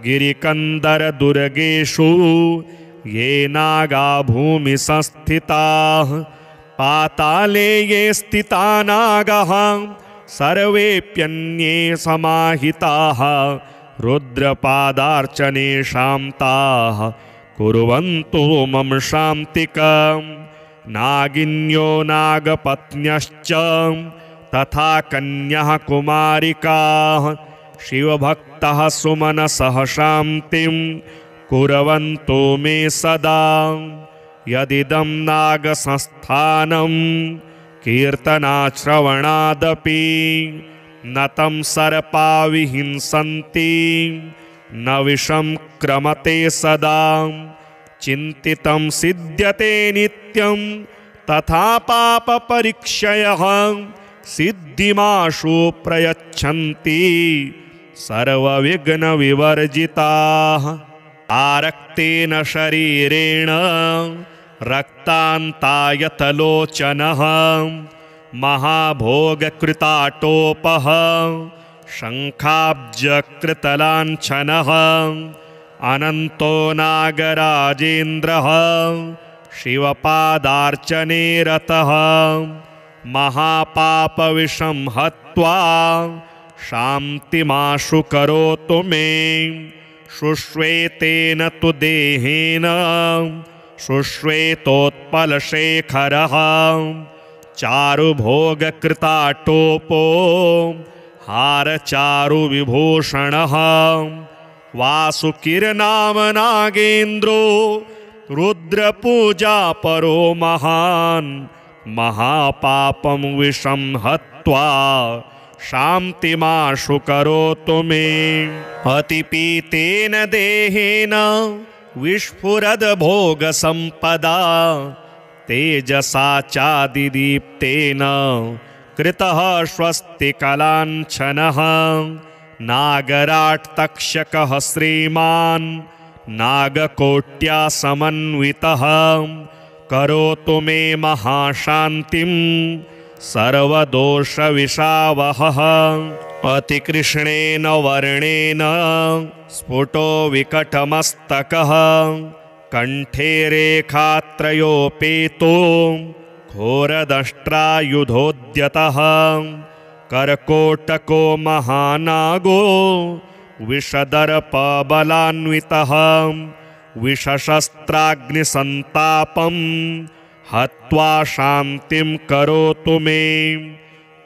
गिरिकन्दरदुर्गेषु ये नागा भूमिसंस्थिताः पाताले ये स्थिता नागाः सर्वेऽप्यन्ये समाहिताः रुद्रपादार्चने शान्ताः कुर्वन्तु मम शान्तिकम् नागिन्यो नागपत्न्यश्च तथा कन्यः कुमारिकाः शिवभक्तः सुमनसः शान्तिं कुर्वन्तु मे सदा यदिदं नागसंस्थानं कीर्तनाश्रवणादपि न तं सर्पा विहिंसन्ति न विषं क्रमते सदा चिन्तितं सिद्ध्यते नित्यं तथा पापपरीक्षयः सिद्धिमाशु प्रयच्छन्ति सर्वविघ्नविवर्जिताः आरक्तेन शरीरेण रक्तान्तायतलोचनः महाभोगकृताटोपः शङ्खाब्जकृतलाञ्छनः अनन्तो नागराजेन्द्रः शिवपादार्चने रतः महापापविषं हत्वा शान्तिमाशु करोतु मे शुश्वेतेन तु देहेन शुश्वेतोत्पलशेखरः चारुभोगकृताटोपो हारचारुविभूषणः वासुकिर्नाम नागेन्द्रो रुद्रपूजा परो महान् महापापं विषं हत्वा शान्तिमाशु करोतु मे अतिपीतेन देहेन विस्फुरद्भोगसम्पदा तेजसा चादिदीप्तेन कृतः स्वस्तिकलाञ्छनः नागराट्तक्षकः श्रीमान् नागकोट्या समन्वितः करोतु मे महाशान्तिं सर्वदोषविषावहः अतिकृष्णेन वर्णेन स्फुटो विकटमस्तकः कण्ठे रेखात्रयोपेतो घोरदष्ट्रायुधोद्यतः कर्कोटको महानागो विषदर्पबलान्वितः विषशस्त्राग्निसन्तापं हत्वा शान्तिं करोतु मे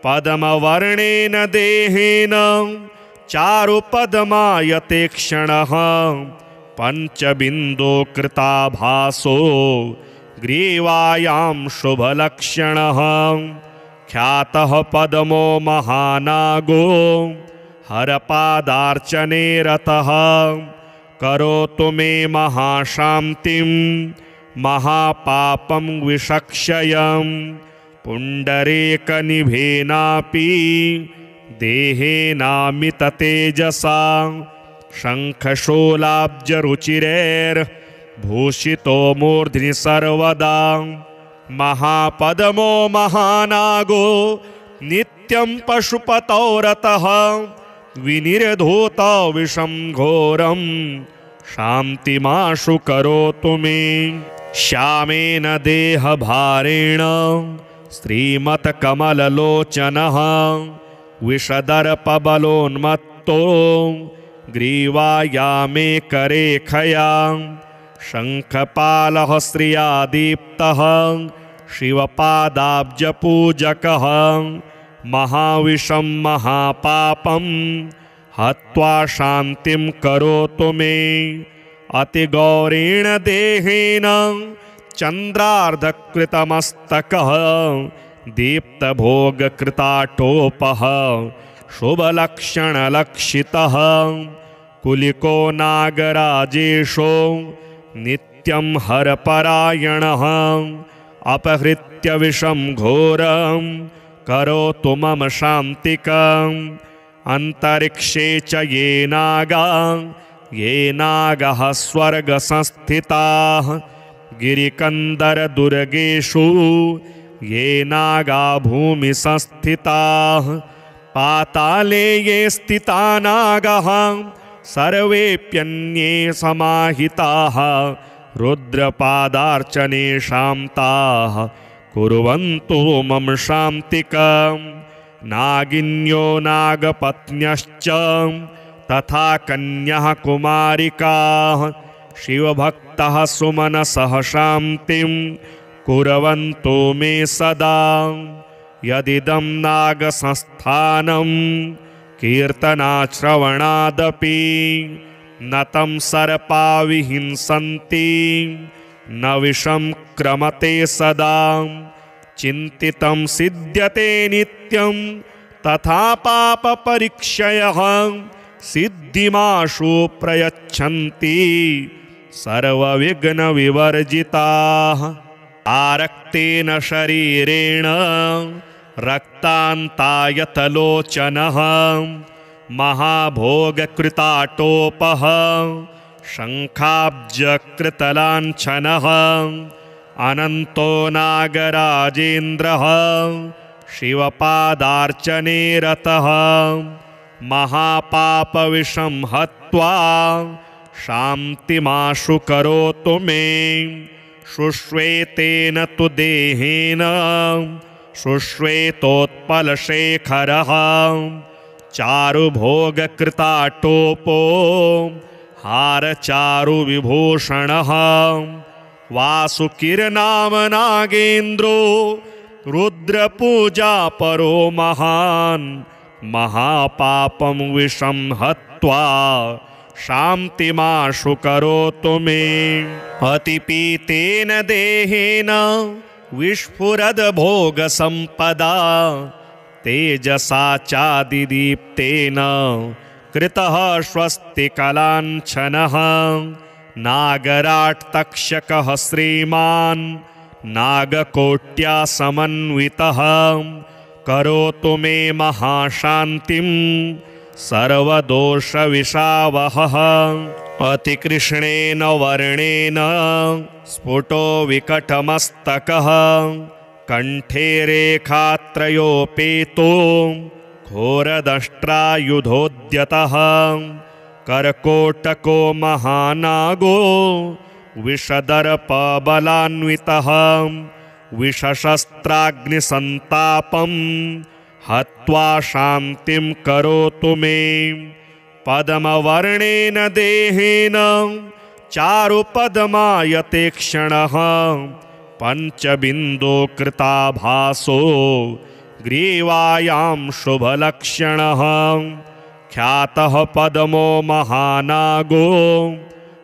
पद्मवर्णेन देहेन चारुपद्मायते क्षणः पञ्चबिन्दो कृताभासो ग्रीवायां शुभलक्षणः ख्यातः पद्मो महानागो हरपादार्चने रतः करोतु मे महाशान्तिं महापापं विषक्षयं पुण्डरीकनिभेनापि देहेनामिततेजसा शङ्खशूलाब्जरुचिरैर्भूषितो मूर्ध्नि सर्वदा महापद्मो महानागो नित्यं पशुपतौ रतः विनिर्धूत विषं घोरं शान्तिमाशु करोतु मे श्यामेन देहभारेण श्रीमत्कमललोचनः विषदर्पबलोन्मत्तो ग्रीवायामे करेखया शङ्खपालः श्रिया दीप्तः शिवपादाब्जपूजकः महाविषं महापापं हत्वा शान्तिं करोतु मे अतिगौरेण देहेन चन्द्रार्धकृतमस्तकः दीप्तभोगकृताटोपः शुभलक्षणलक्षितः कुलिको नागराजेशो नित्यं हरपरायणः अपहृत्य विषं घोरं करोतु मम शान्तिकम् अन्तरिक्षे च ये नागः स्वर्गसंस्थिताः गिरिकन्दरदुर्गेषु ये नागा भूमिसंस्थिताः पाताले ये स्थिता नागाः सर्वेऽप्यन्ये समाहिताः रुद्रपादार्चने शान्ताः कुर्वन्तु मम शान्तिकम् नागिन्यो नागपत्न्यश्च तथा कन्यः कुमारिकाः शिवभक्तः सुमनसः शान्तिं कुर्वन्तु मे सदा यदिदं नागसंस्थानं कीर्तनाश्रवणादपि न तं सर्पा विहिंसन्ति न विषं क्रमते सदा चिन्तितं सिद्ध्यते नित्यं तथा पापपरीक्षयः सिद्धिमाशु प्रयच्छन्ति सर्वविघ्नविवर्जिताः आरक्तेन शरीरेण रक्तान्तायतलोचनः महाभोगकृताटोपः शङ्खाब्जकृतलाञ्छनः अनन्तो नागराजेन्द्रः शिवपादार्चने रतः महापापविषं हत्वा शान्तिमाशु करोतु मे शुश्वेतेन तु देहेन शुश्वेतोत्पलशेखरः चारुभोगकृताटोपो हारचारुविभूषणः वासुकिरनाम नागेन्द्रो रुद्रपूजापरो महान् महापापं विषं हत्वा शान्तिमाशु करोतु मे अतिपीतेन देहेन विस्फुरद्भोगसम्पदा तेजसा चादिदीप्तेन कृतः स्वस्तिकलाञ्छनः नागराट्तक्षकः श्रीमान् नागकोट्या समन्वितः करोतु मे महाशान्तिं सर्वदोषविषावहः अतिकृष्णेन वर्णेन स्फुटो विकटमस्तकः कण्ठे रेखात्रयोपेतो घोरदष्ट्रायुधोद्यतः कर्कोटको महानागो विषदर्पबलान्वितः विषशस्त्राग्निसन्तापं हत्वा शान्तिं करोतु मे। पद्मवर्णेन देहेन चारुपद्मायते क्षणः पञ्चबिन्दुकृताभासो ग्रीवायां शुभलक्षणः। ख्यातः पद्मो महानागो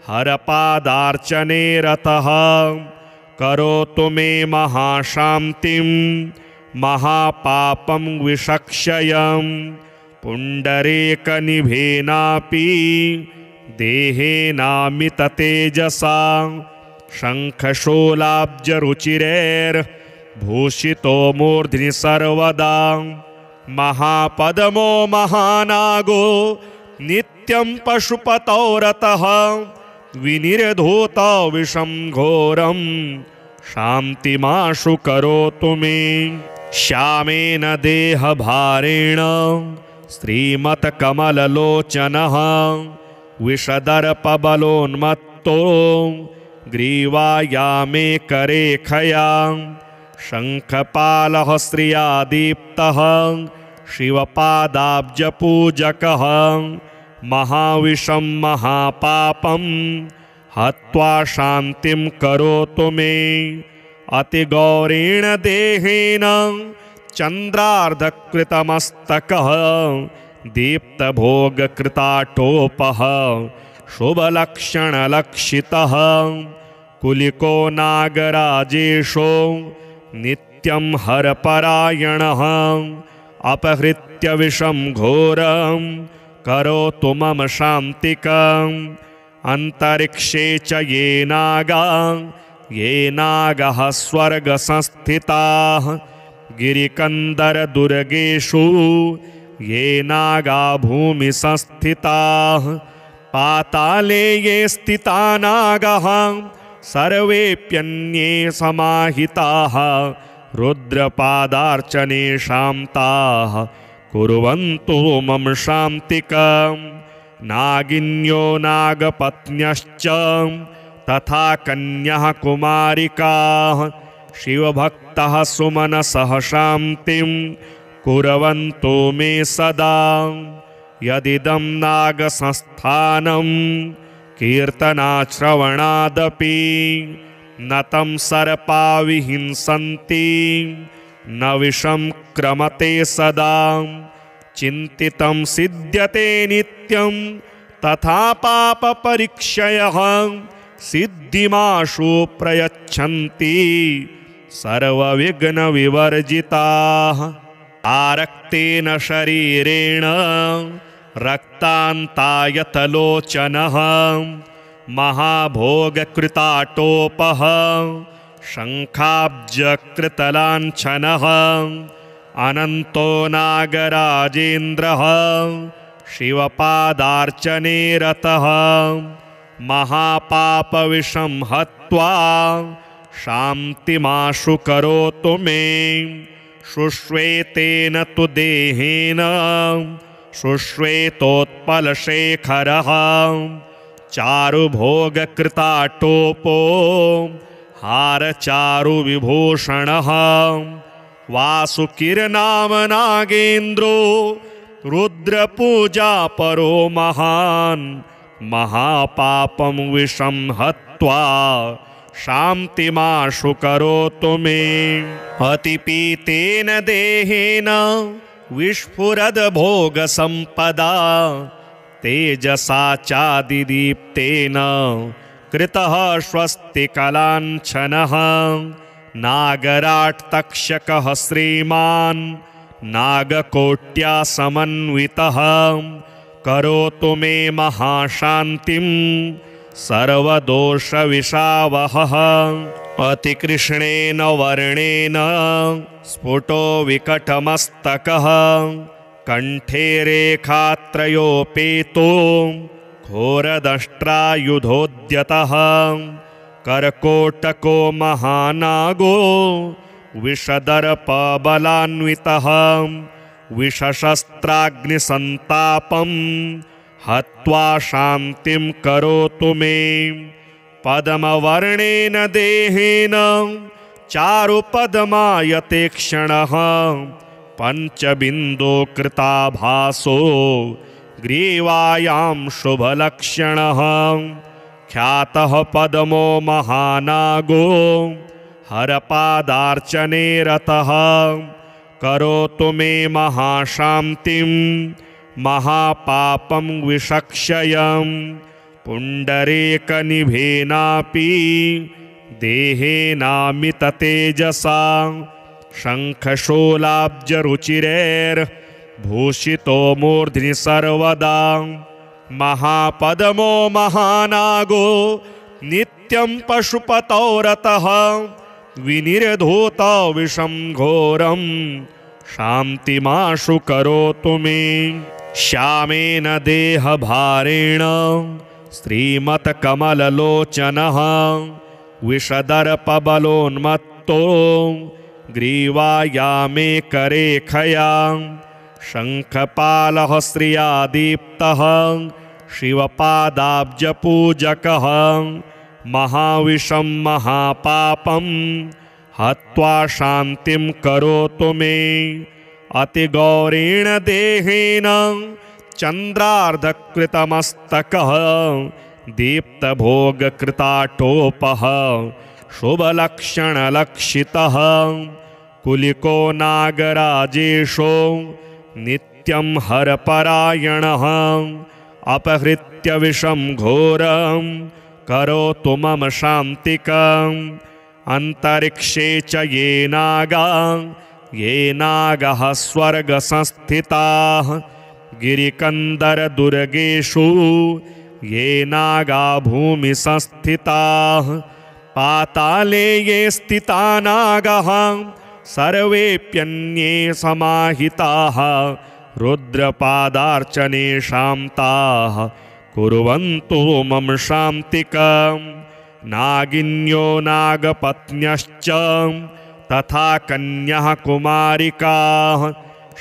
हरपादार्चने रतः करोतु मे महाशान्तिं महापापं विषक्षयम्। पुण्डरीकनिभेनापि देहेनामिततेजसा शङ्खशूलाब्जरुचिरैर्भूषितो मूर्ध्नि सर्वदा। महापद्मो महानागो नित्यं पशुपतौ रतः विनिर्धूत विषं घोरं शान्तिमाशु करोतु मे। श्यामेन देहभारेण श्रीमत्कमललोचनः विषदर्पबलोन्मत्तो ग्रीवायामे करेखया। शङ्खपालः श्रिया दीप्तः शिवपादाब्जपूजकः महाविषं महापापं हत्वा शान्तिं करोतु मे। अतिगौरेण देहेन चन्द्रार्धकृतमस्तकः दीप्तभोगकृताटोपः शुभलक्षणलक्षितः। कुलिको नागराजेशो नित्यं हरपरायणः अपहृत्य विषं घोरं करोतु मम शान्तिकम्। अन्तरिक्षे च ये नागाः स्वर्गसंस्थिताः गिरिकन्दरदुर्गेषु ये नागा भूमिसंस्थिताः। पाताले ये स्थिता नागाः सर्वेऽप्यन्ये समाहिताः रुद्रपादार्चने शान्ताः कुर्वन्तु मम शान्तिकम्। नागिन्यो नागपत्न्यश्च तथा कन्यः कुमारिकाः शिवभक्तः सुमनसः शान्तिं कुर्वन्तु मे सदा। यदिदं नागसंस्थानं कीर्तनाश्रवणादपि न तं सर्पा विहिंसन्ति न विषं क्रमते सदा। चिन्तितं सिद्ध्यते नित्यं तथा पापपरीक्षयः सिद्धिमाशु प्रयच्छन्ति सर्वविघ्नविवर्जिताः। आरक्तेन शरीरेण रक्तान्तायतलोचनः महाभोगकृताटोपः शङ्खाब्जकृतलाञ्छनः अनन्तो नागराजेन्द्रः शिवपादार्चने रतः महापापविषं हत्वा शान्तिमाशु करोतु मे। शुश्वेतेन तु देहेन शुश्वेतोत्पलशेखरः चारुभोगकृताटोपो हारचारुविभूषणः वासुकिरनाम नागेन्द्रो रुद्रपूजा परो महान् महापापं विषं हत्वा शान्तिमाशु करोतु मे। अतिपीतेन देहेन विस्फुरद भोगसम्पदा तेजसा चादिदीप्तेन कृतः स्वस्तिकलाञ्छनः नागराट्तक्षकः श्रीमान् नागकोट्या समन्वितः करोतु मे महाशान्तिं सर्वदोषविशावहः। अतिकृष्णेन वर्णेन स्फुटो विकटमस्तकः कंठे रेखात्रयोपेतो घोरदष्ट्रायुधोद्यतः कर्कोटको महानागो विषदर्पबलान्वितः विषशस्त्राग्निसन्तापं हत्वा शान्तिं करोतु मे। पद्मवर्णेन देहेन चारुपद्मायते क्षणः पञ्चबिन्दो कृताभासो ग्रीवायां शुभलक्षणः ख्यातः पद्मो महानागो हरपादार्चने रतः करोतु मे महाशान्तिं महापापं विषक्षयं पुण्डरीकनिभेनापि देहेनामिततेजसा शङ्खशूलाब्जरुचिरैर्भूषितो मूर्ध्नि सर्वदा महापद्मो महानागो नित्यं पशुपतौ रतः विनिर्धूतो विषं घोरं शान्तिमाशु करोतु मे श्यामेन देहभारेण श्रीमत्कमललोचनः विषदर्पबलोन्मत्तो ग्रीवायामे करेखया शङ्खपालः श्रिया दीप्तः शिवपादाब्जपूजकः महाविषं महापापं हत्वा शान्तिं करोतु मे अतिगौरेण देहेन चन्द्रार्धकृतमस्तकः दीप्तभोगकृताटोपः शुभलक्षणलक्षितः कुलिको नागराजेशो नित्यं हरपरायणः अपहृत्य विषं घोरं करोतु मम शान्तिकम् अन्तरिक्षे च ये नागाः स्वर्गसंस्थिताः गिरिकन्दरदुर्गेषु ये नागा भूमिसंस्थिताः पाताले ये स्थिता नागाः सर्वेऽप्यन्ये समाहिताः रुद्रपादार्चने शान्ताः कुर्वन्तु मम शान्तिकम् नागिन्यो नागपत्न्यश्च तथा कन्यः कुमारिकाः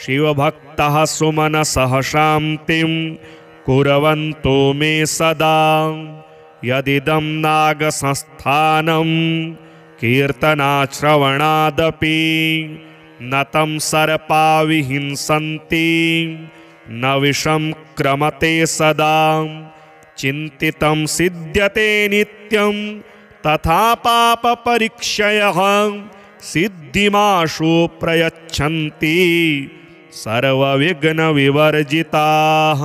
शिवभक्तः सुमनसः शान्तिं कुर्वन्तु मे सदा यदिदं नागसंस्थानं कीर्तनाश्रवणादपि न तं सर्पा विहिंसन्ति न विषं क्रमते सदा चिन्तितं सिद्ध्यते नित्यं तथा पापपरीक्षयः सिद्धिमाशु प्रयच्छन्ति सर्वविघ्नविवर्जिताः।